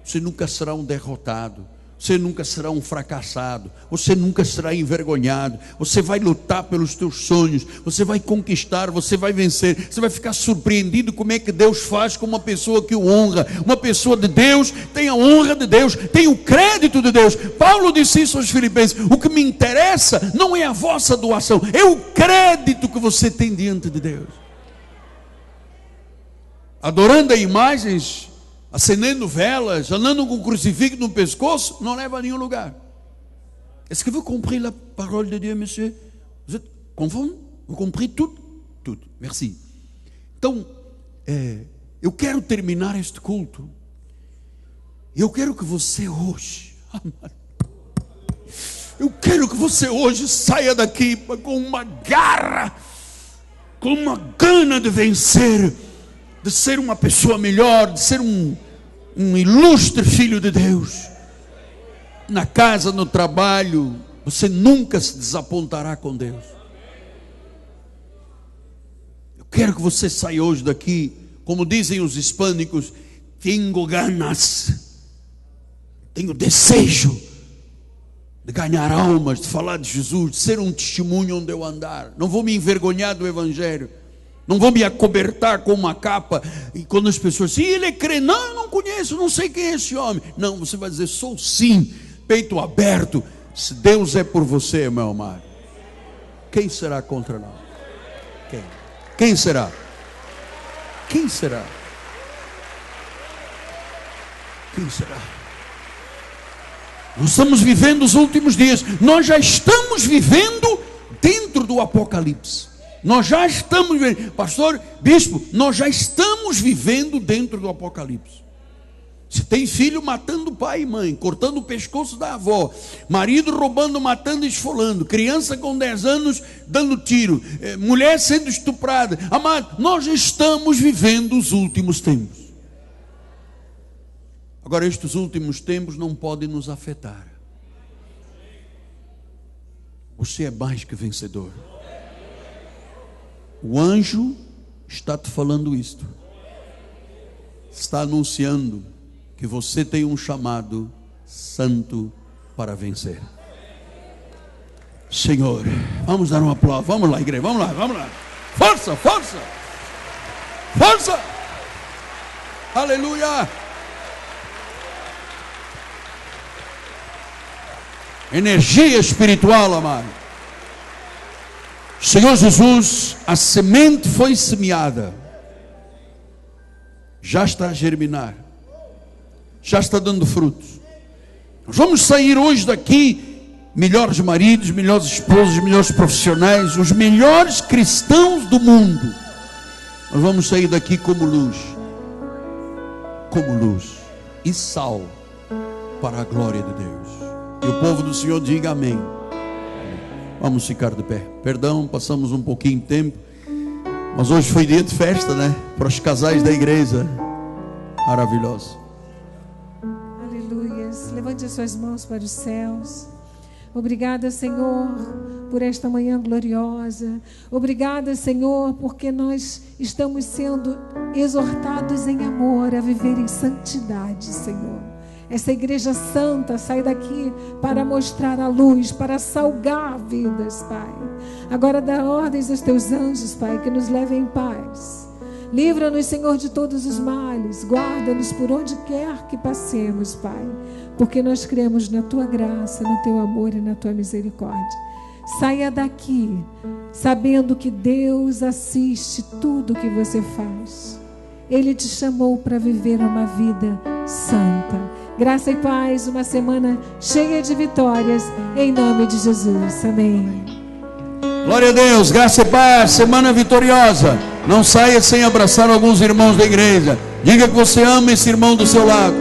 você nunca será um derrotado, você nunca será um fracassado, você nunca será envergonhado. Você vai lutar pelos teus sonhos, você vai conquistar, você vai vencer. Você vai ficar surpreendido como é que Deus faz com uma pessoa que o honra. Uma pessoa de Deus tem a honra de Deus, tem o crédito de Deus. Paulo disse isso aos Filipenses: o que me interessa não é a vossa doação, é o crédito que você tem diante de Deus. Adorando a imagens, acendendo velas, andando com um crucifixo no pescoço, não leva a nenhum lugar. Est-ce que vous comprenez la parole de Dieu, monsieur? Vous êtes conforme? Vous comprenez tudo? Tudo. Merci. Então, eu quero terminar este culto. Eu quero que você hoje, eu quero que você hoje saia daqui com uma garra, com uma gana de vencer, de ser uma pessoa melhor, de ser um ilustre filho de Deus. Na casa, no trabalho, você nunca se desapontará com Deus. Eu quero que você saia hoje daqui, como dizem os hispânicos: tenho ganas, tenho desejo de ganhar almas, de falar de Jesus, de ser um testemunho onde eu andar. Não vou me envergonhar do Evangelho, não vou me acobertar com uma capa. E quando as pessoas dizem: ele é crente, não, eu não conheço, não sei quem é esse homem. Não, você vai dizer: sou sim, peito aberto. Se Deus é por você, meu amado, quem será contra nós? Quem será? Quem será? Quem será? Nós estamos vivendo os últimos dias. Nós já estamos vivendo dentro do Apocalipse. Nós já estamos vivendo, pastor, bispo, nós já estamos vivendo dentro do Apocalipse. Se tem filho matando pai e mãe, cortando o pescoço da avó, marido roubando, matando e esfolando, criança com 10 anos dando tiro, mulher sendo estuprada. Amado, nós já estamos vivendo os últimos tempos. Agora, estes últimos tempos não podem nos afetar. Você é mais que vencedor. O anjo está te falando isto, está anunciando que você tem um chamado santo para vencer. Senhor, vamos dar um aplauso, vamos lá, igreja, vamos lá, força, força, força, aleluia. Energia espiritual, amado. Senhor Jesus, a semente foi semeada, já está a germinar, já está dando frutos. Nós vamos sair hoje daqui melhores maridos, melhores esposos, melhores profissionais, os melhores cristãos do mundo. Nós vamos sair daqui como luz e sal para a glória de Deus. E o povo do Senhor diga amém. Vamos ficar de pé. Perdão, passamos um pouquinho de tempo, mas hoje foi dia de festa, né? Para os casais da igreja. Maravilhoso. Aleluias. Levante as suas mãos para os céus. Obrigada, Senhor, por esta manhã gloriosa. Obrigada, Senhor, porque nós estamos sendo exortados em amor a viver em santidade, Senhor. Essa igreja santa sai daqui para mostrar a luz, para salgar vidas, Pai. Agora dá ordens aos teus anjos, Pai, que nos levem em paz. Livra-nos, Senhor, de todos os males. Guarda-nos por onde quer que passemos, Pai. Porque nós cremos na Tua graça, no Teu amor e na Tua misericórdia. Saia daqui sabendo que Deus assiste tudo que você faz. Ele te chamou para viver uma vida santa. Graça e paz, uma semana cheia de vitórias, em nome de Jesus. Amém. Glória a Deus, graça e paz, semana vitoriosa. Não saia sem abraçar alguns irmãos da igreja. Diga que você ama esse irmão do seu lado.